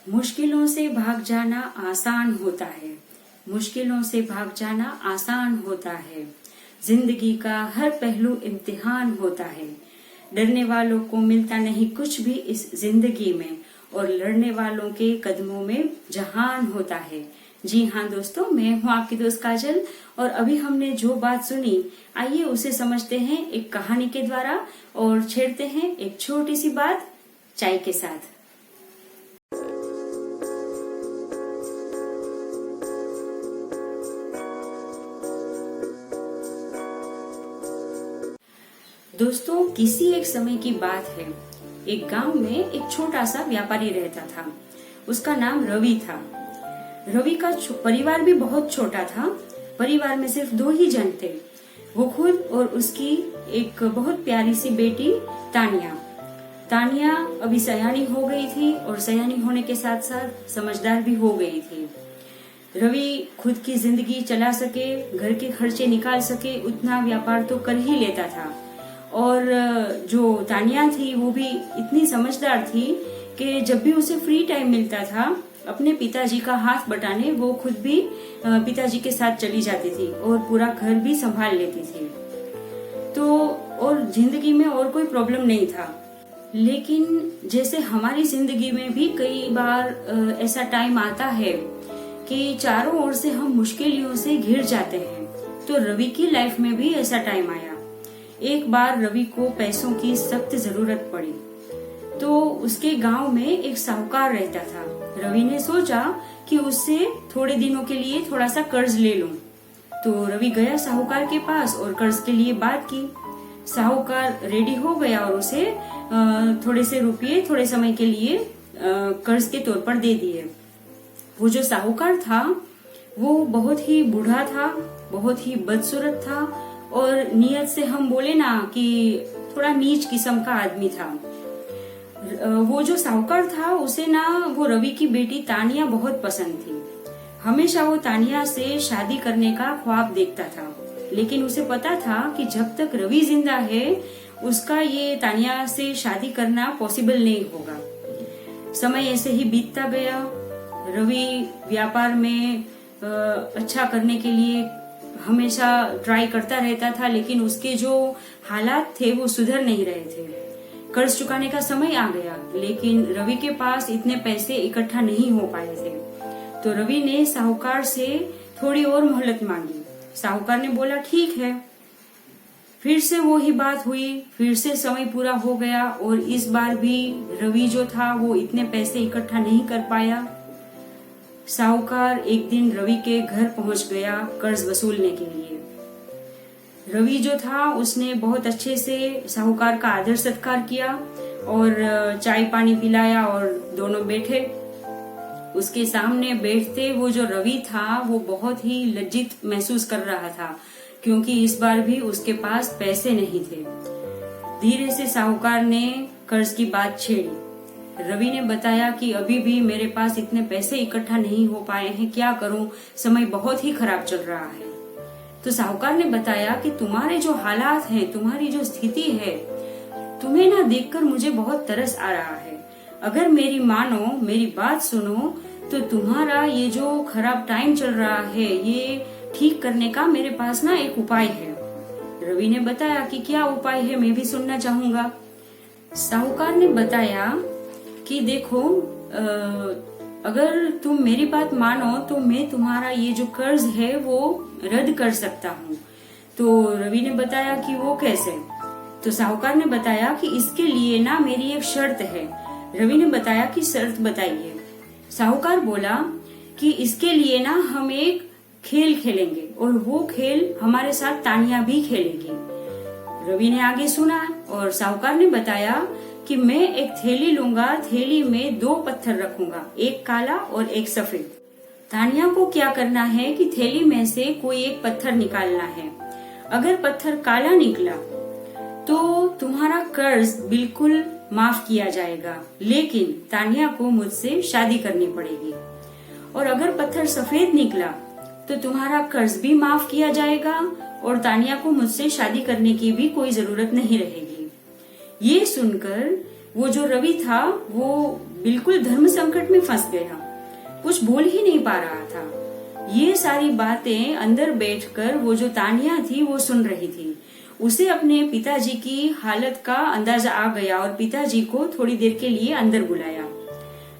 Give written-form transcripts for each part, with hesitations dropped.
मुश्किलों से भाग जाना आसान होता है, मुश्किलों से भाग जाना आसान होता है। जिंदगी का हर पहलू इम्तिहान होता है। डरने वालों को मिलता नहीं कुछ भी इस जिंदगी में, और लड़ने वालों के कदमों में जहान होता है। जी हाँ दोस्तों, मैं हूँ आपकी दोस्त काजल, और अभी हमने जो बात सुनी, आइए उसे समझते हैं एक कहानी के द्वारा और छेड़ते हैं एक छोटी सी बात चाय के साथ। दोस्तों, किसी एक समय की बात है। एक गांव में एक छोटा सा व्यापारी रहता था। उसका नाम रवि था। रवि का परिवार भी बहुत छोटा था। परिवार में सिर्फ 2 ही जन थे, वो खुद और उसकी एक बहुत प्यारी सी बेटी तानिया। तानिया अभी सयानी हो गई थी, और सयानी होने के साथ साथ समझदार भी हो गई थी। रवि खुद की जिंदगी चला सके, घर के खर्चे निकाल सके, उतना व्यापार तो कर ही लेता था। और जो तानिया थी वो भी इतनी समझदार थी कि जब भी उसे फ्री टाइम मिलता था अपने पिताजी का हाथ बटाने, वो खुद भी पिताजी के साथ चली जाती थी और पूरा घर भी संभाल लेती थी। तो और जिंदगी में और कोई प्रॉब्लम नहीं था। लेकिन जैसे हमारी जिंदगी में भी कई बार ऐसा टाइम आता है कि चारों ओर से हम मुश्किलों से घिर जाते हैं। तो रवि की लाइफ में भी ऐसा टाइम आया। एक बार रवि को पैसों की सख्त जरूरत पड़ी। तो उसके गांव में एक साहूकार रहता था। रवि ने सोचा कि उससे थोड़े दिनों के लिए थोड़ा सा कर्ज ले लूं। तो रवि गया साहूकार के पास और कर्ज के लिए बात की। साहूकार रेडी हो गया और उसे थोड़े से रुपये थोड़े समय के लिए कर्ज के तौर पर दे दिए। वो जो साहूकार था वो बहुत ही बूढ़ा था, बहुत ही बदसूरत था, और नियत से हम बोले ना कि थोड़ा नीच किस्म का आदमी था। वो जो साहूकार था उसे ना वो रवि की बेटी तानिया बहुत पसंद थी। हमेशा वो तानिया से शादी करने का ख्वाब देखता था। लेकिन उसे पता था कि जब तक रवि जिंदा है उसका ये तानिया से शादी करना पॉसिबल नहीं होगा। समय ऐसे ही बीतता गया। रवि व्यापार में अच्छा करने के लिए हमेशा ट्राई करता रहता था, लेकिन उसके जो हालात थे वो सुधर नहीं रहे थे। कर्ज चुकाने का समय आ गया, लेकिन रवि के पास इतने पैसे इकट्ठा नहीं हो पाए थे। तो रवि ने साहूकार से थोड़ी और मोहलत मांगी। साहूकार ने बोला ठीक है। फिर से वो ही बात हुई, फिर से समय पूरा हो गया, और इस बार भी रवि जो था वो इतने पैसे इकट्ठा नहीं कर पाया। साहूकार एक दिन रवि के घर पहुंच गया कर्ज वसूलने के लिए। रवि जो था उसने बहुत अच्छे से साहूकार का आदर सत्कार किया और चाय पानी पिलाया, और दोनों बैठे। उसके सामने बैठते वो जो रवि था वो बहुत ही लज्जित महसूस कर रहा था, क्योंकि इस बार भी उसके पास पैसे नहीं थे। धीरे से साहूकार ने कर्ज की बात छेड़ी। रवि ने बताया कि अभी भी मेरे पास इतने पैसे इकट्ठा नहीं हो पाए हैं, क्या करूं, समय बहुत ही खराब चल रहा है। तो साहूकार ने बताया कि तुम्हारे जो हालात हैं, तुम्हारी जो स्थिति है, तुम्हें ना देखकर मुझे बहुत तरस आ रहा है। अगर मेरी मानो, मेरी बात सुनो, तो तुम्हारा ये जो खराब टाइम चल रहा है ये ठीक करने का मेरे पास ना एक उपाय है। रवि ने बताया कि क्या उपाय है, मैं भी सुनना चाहूंगा। साहूकार ने बताया कि देखो, अगर तुम मेरी बात मानो तो मैं तुम्हारा ये जो कर्ज है वो रद्द कर सकता हूँ। तो रवि ने बताया कि वो कैसे। तो साहूकार ने बताया कि इसके लिए ना मेरी एक शर्त है। रवि ने बताया कि शर्त बताइए। साहूकार बोला कि इसके लिए ना हम एक खेल खेलेंगे, और वो खेल हमारे साथ तानिया भी खेलेगी। रवि ने आगे सुना, और साहूकार ने बताया कि मैं एक थैली लूंगा, थैली में 2 पत्थर रखूंगा, एक काला और एक सफेद। तानिया को क्या करना है कि थैली में से कोई एक पत्थर निकालना है। अगर पत्थर काला निकला तो तुम्हारा कर्ज बिल्कुल माफ किया जाएगा, लेकिन तानिया को मुझसे शादी करनी पड़ेगी। और अगर पत्थर सफेद निकला तो तुम्हारा कर्ज भी माफ किया जाएगा, और तानिया को मुझसे शादी करने की भी कोई जरूरत नहीं रहेगी। ये सुनकर वो जो रवि था वो बिल्कुल धर्म संकट में फंस गया, कुछ बोल ही नहीं पा रहा था। ये सारी बातें अंदर बैठकर वो जो तानिया थी वो सुन रही थी। उसे अपने पिताजी की हालत का अंदाजा आ गया और पिताजी को थोड़ी देर के लिए अंदर बुलाया।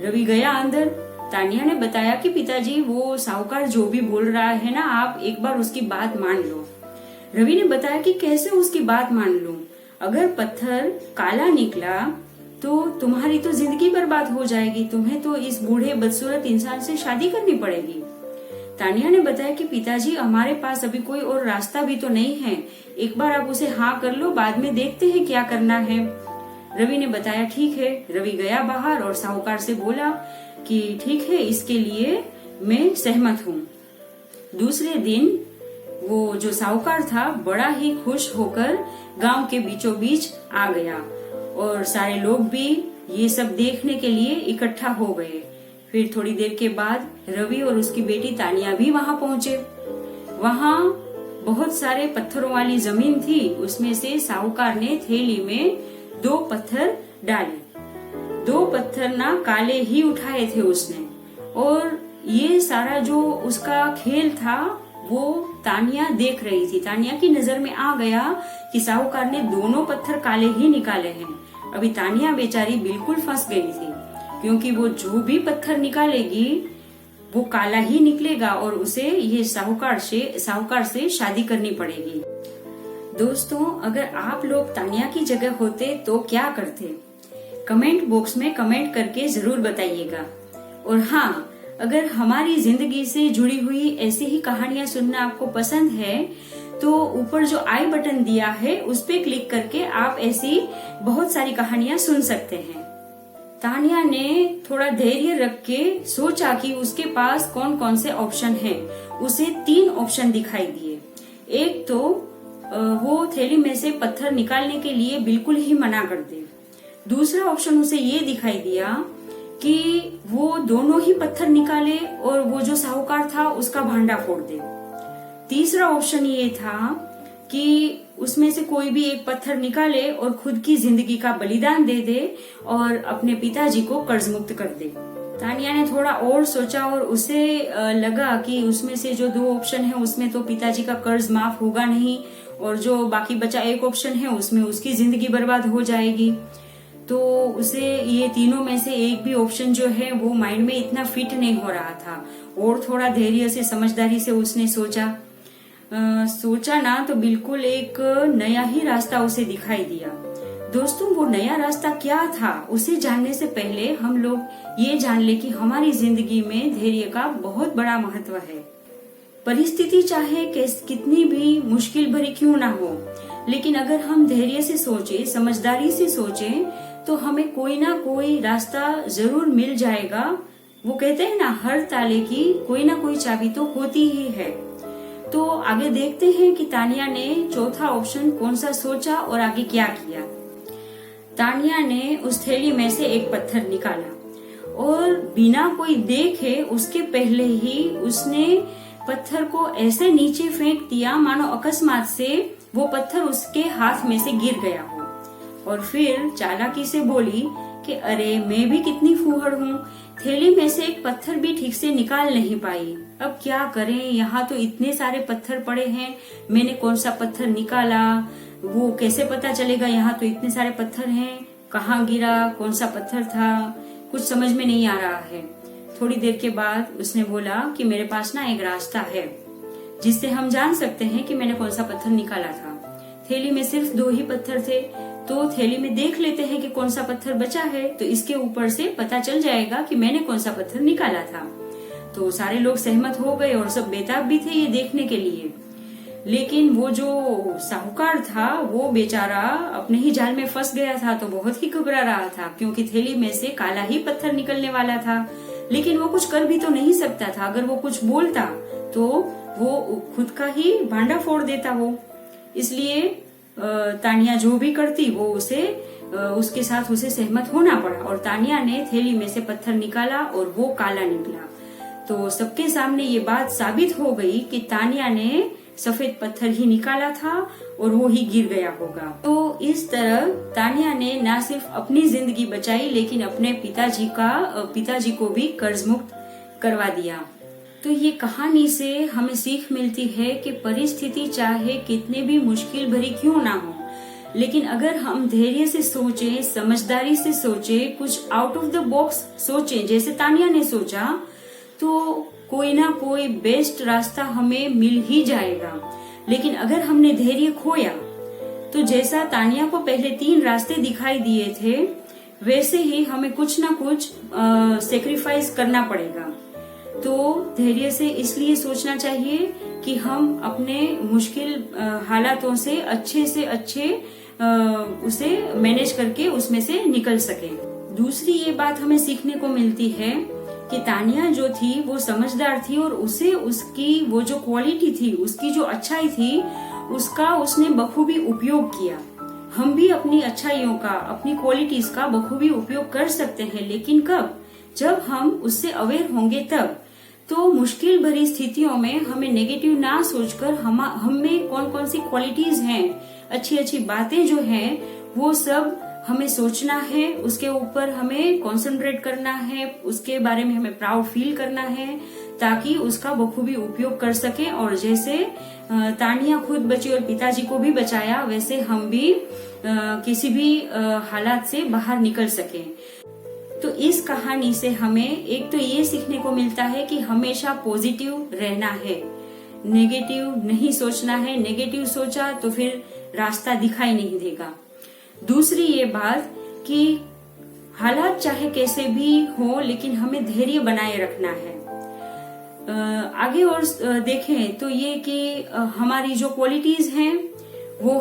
रवि गया अंदर। तानिया ने बताया कि पिताजी वो साहूकार जो भी बोल रहा है ना, आप एक बार उसकी बात मान लो। रवि ने बताया कि कैसे उसकी बात मान लूं? अगर पत्थर काला निकला तो तुम्हारी तो जिंदगी बर्बाद हो जाएगी, तुम्हें तो इस बूढ़े बदसूरत इंसान से शादी करनी पड़ेगी। तानिया ने बताया कि पिताजी हमारे पास अभी कोई और रास्ता भी तो नहीं है, एक बार आप उसे हाँ कर लो, बाद में देखते हैं क्या करना है। रवि ने बताया ठीक है। रवि गया बाहर और साहूकार से बोला कि ठीक है, इसके लिए मैं सहमत हूँ। दूसरे दिन वो जो साहूकार था बड़ा ही खुश होकर गांव के बीचों बीच आ गया और सारे लोग भी ये सब देखने के लिए इकट्ठा हो गए। फिर थोड़ी देर के बाद रवि और उसकी बेटी तानिया भी वहां पहुंचे। वहां बहुत सारे पत्थरों वाली जमीन थी, उसमें से साहूकार ने थैली में 2 पत्थर डाले। 2 पत्थर ना काले ही उठाए थे उसने, और ये सारा जो उसका खेल था वो तानिया देख रही थी। तानिया की नजर में आ गया कि साहूकार ने दोनों पत्थर काले ही निकाले हैं। अभी तानिया बेचारी बिल्कुल फंस गई थी, क्योंकि वो जो भी पत्थर निकालेगी वो काला ही निकलेगा और उसे ये साहूकार से शादी करनी पड़ेगी। दोस्तों, अगर आप लोग तानिया की जगह होते तो क्या करते? कमेंट बॉक्स में कमेंट करके जरूर बताइएगा। और हाँ, अगर हमारी जिंदगी से जुड़ी हुई ऐसी ही कहानियां सुनना आपको पसंद है तो ऊपर जो आई बटन दिया है उस पे क्लिक करके आप ऐसी बहुत सारी कहानियां सुन सकते हैं। तानिया ने थोड़ा धैर्य रख के सोचा कि उसके पास कौन कौन से ऑप्शन हैं। उसे 3 ऑप्शन दिखाई दिए। एक तो वो थैली में से पत्थर निकालने के लिए बिल्कुल ही मना कर दे। दूसरा ऑप्शन उसे ये दिखाई दिया कि वो दोनों ही पत्थर निकाले और वो जो साहूकार था उसका भांडा फोड़ दे। तीसरा ऑप्शन ये था कि उसमें से कोई भी एक पत्थर निकाले और खुद की जिंदगी का बलिदान दे दे और अपने पिताजी को कर्ज मुक्त कर दे। तानिया ने थोड़ा और सोचा और उसे लगा कि उसमें से जो 2 ऑप्शन है उसमें तो पिताजी का कर्ज माफ होगा नहीं, और जो बाकी बचा एक ऑप्शन है उसमें उसकी जिंदगी बर्बाद हो जाएगी। तो उसे ये तीनों में से एक भी ऑप्शन जो है वो माइंड में इतना फिट नहीं हो रहा था, और थोड़ा धैर्य से समझदारी से उसने सोचा ना तो बिल्कुल एक नया ही रास्ता उसे दिखाई दिया। दोस्तों, वो नया रास्ता क्या था उसे जानने से पहले हम लोग ये जान ले कि हमारी जिंदगी में धैर्य का बहुत बड़ा महत्व है। परिस्थिति चाहे कितनी भी मुश्किल भरी क्यों ना हो, लेकिन अगर हम धैर्य से सोचे, समझदारी से सोचे तो हमें कोई ना कोई रास्ता जरूर मिल जाएगा। वो कहते हैं ना, हर ताले की कोई ना कोई चाबी तो होती ही है। तो आगे देखते हैं कि तानिया ने चौथा ऑप्शन कौन सा सोचा और आगे क्या किया। तानिया ने उस थैली में से एक पत्थर निकाला और बिना कोई देखे उसके पहले ही उसने पत्थर को ऐसे नीचे फेंक दिया मानो अकस्मात से वो पत्थर उसके हाथ में से गिर गया हो, और फिर चालाकी से बोली कि अरे, मैं भी कितनी फूहड़ हूँ, थैली में से एक पत्थर भी ठीक से निकाल नहीं पाई। अब क्या करें, यहाँ तो इतने सारे पत्थर पड़े हैं, मैंने कौन सा पत्थर निकाला वो कैसे पता चलेगा? यहाँ तो इतने सारे पत्थर हैं, कहाँ गिरा, कौन सा पत्थर था, कुछ समझ में नहीं आ रहा है। थोड़ी देर के बाद उसने बोला कि मेरे पास ना एक रास्ता है जिससे हम जान सकते हैं कि मैंने कौन सा पत्थर निकाला था। थैली में सिर्फ 2 ही पत्थर थे, तो थैली में देख लेते हैं कि कौन सा पत्थर बचा है, तो इसके ऊपर से पता चल जाएगा कि मैंने कौन सा पत्थर निकाला था। तो सारे लोग सहमत हो गए और सब बेताब भी थे ये देखने के लिए। लेकिन वो जो साहूकार था वो बेचारा अपने ही जाल में फंस गया था, तो बहुत ही घबरा रहा था, क्योंकि थैली में से काला ही पत्थर निकलने वाला था। लेकिन वो कुछ कर भी तो नहीं सकता था, अगर वो कुछ बोलता तो वो खुद का ही भांडा फोड़ देता वो। इसलिए तानिया जो भी करती वो उसके साथ उसे सहमत होना पड़ा, और तानिया ने थैली में से पत्थर निकाला और वो काला निकला। तो सबके सामने ये बात साबित हो गई कि तानिया ने सफेद पत्थर ही निकाला था और वो ही गिर गया होगा। तो इस तरह तानिया ने न सिर्फ अपनी जिंदगी बचाई लेकिन अपने पिताजी को भी कर्ज मुक्त करवा दिया। तो ये कहानी से हमें सीख मिलती है कि परिस्थिति चाहे कितने भी मुश्किल भरी क्यों ना हो, लेकिन अगर हम धैर्य से सोचें, समझदारी से सोचें, कुछ आउट ऑफ द बॉक्स सोचें जैसे तानिया ने सोचा, तो कोई ना कोई बेस्ट रास्ता हमें मिल ही जाएगा। लेकिन अगर हमने धैर्य खोया तो जैसा तानिया को पहले 3 रास्ते दिखाई दिए थे वैसे ही हमें कुछ ना कुछ सेक्रीफाइस करना पड़ेगा। तो धैर्य से इसलिए सोचना चाहिए कि हम अपने मुश्किल हालातों से अच्छे उसे मैनेज करके उसमें से निकल सके। दूसरी ये बात हमें सीखने को मिलती है कि तानिया जो थी वो समझदार थी और उसे उसकी वो जो क्वालिटी थी, उसकी जो अच्छाई थी, उसका उसने बखूबी उपयोग किया। हम भी अपनी अच्छाइयों का, अपनी क्वालिटीज का बखूबी उपयोग कर सकते हैं, लेकिन कब? जब हम उससे अवेयर होंगे तब। तो मुश्किल भरी स्थितियों में हमें नेगेटिव ना सोचकर हम में कौन कौन सी क्वालिटीज हैं, अच्छी बातें जो हैं, वो सब हमें सोचना है, उसके ऊपर हमें कंसंट्रेट करना है, उसके बारे में हमें प्राउड फील करना है ताकि उसका बखूबी उपयोग कर सके। और जैसे तानिया खुद बची और पिताजी को भी बचाया, वैसे हम भी किसी भी हालात से बाहर निकल सके। तो इस कहानी से हमें एक तो ये सीखने को मिलता है कि हमेशा पॉजिटिव रहना है, नेगेटिव नहीं सोचना है। नेगेटिव सोचा तो फिर रास्ता दिखाई नहीं देगा। दूसरी ये बात कि हालात चाहे कैसे भी हो लेकिन हमें धैर्य बनाए रखना है। आगे और देखें तो ये कि हमारी जो क्वालिटीज हैं वो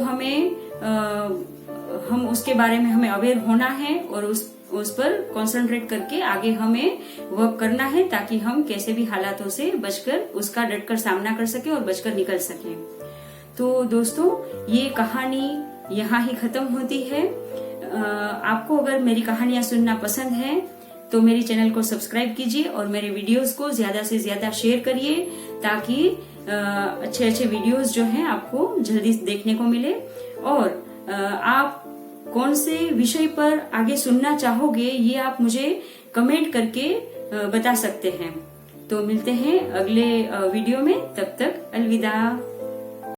हम उसके बारे में हमें अवेयर होना है और उस पर कंसंट्रेट करके आगे हमें वर्क करना है ताकि हम कैसे भी हालातों से बचकर उसका डटकर सामना कर सके और बचकर निकल सके। तो दोस्तों, ये कहानी यहाँ ही खत्म होती है। आपको अगर मेरी कहानियां सुनना पसंद है तो मेरे चैनल को सब्सक्राइब कीजिए और मेरे वीडियोस को ज्यादा से ज्यादा शेयर करिए ताकि अच्छे वीडियोस जो हैं आपको जल्दी देखने को मिले। और आप कौन से विषय पर आगे सुनना चाहोगे ये आप मुझे कमेंट करके बता सकते हैं। तो मिलते हैं अगले वीडियो में, तब तक अलविदा।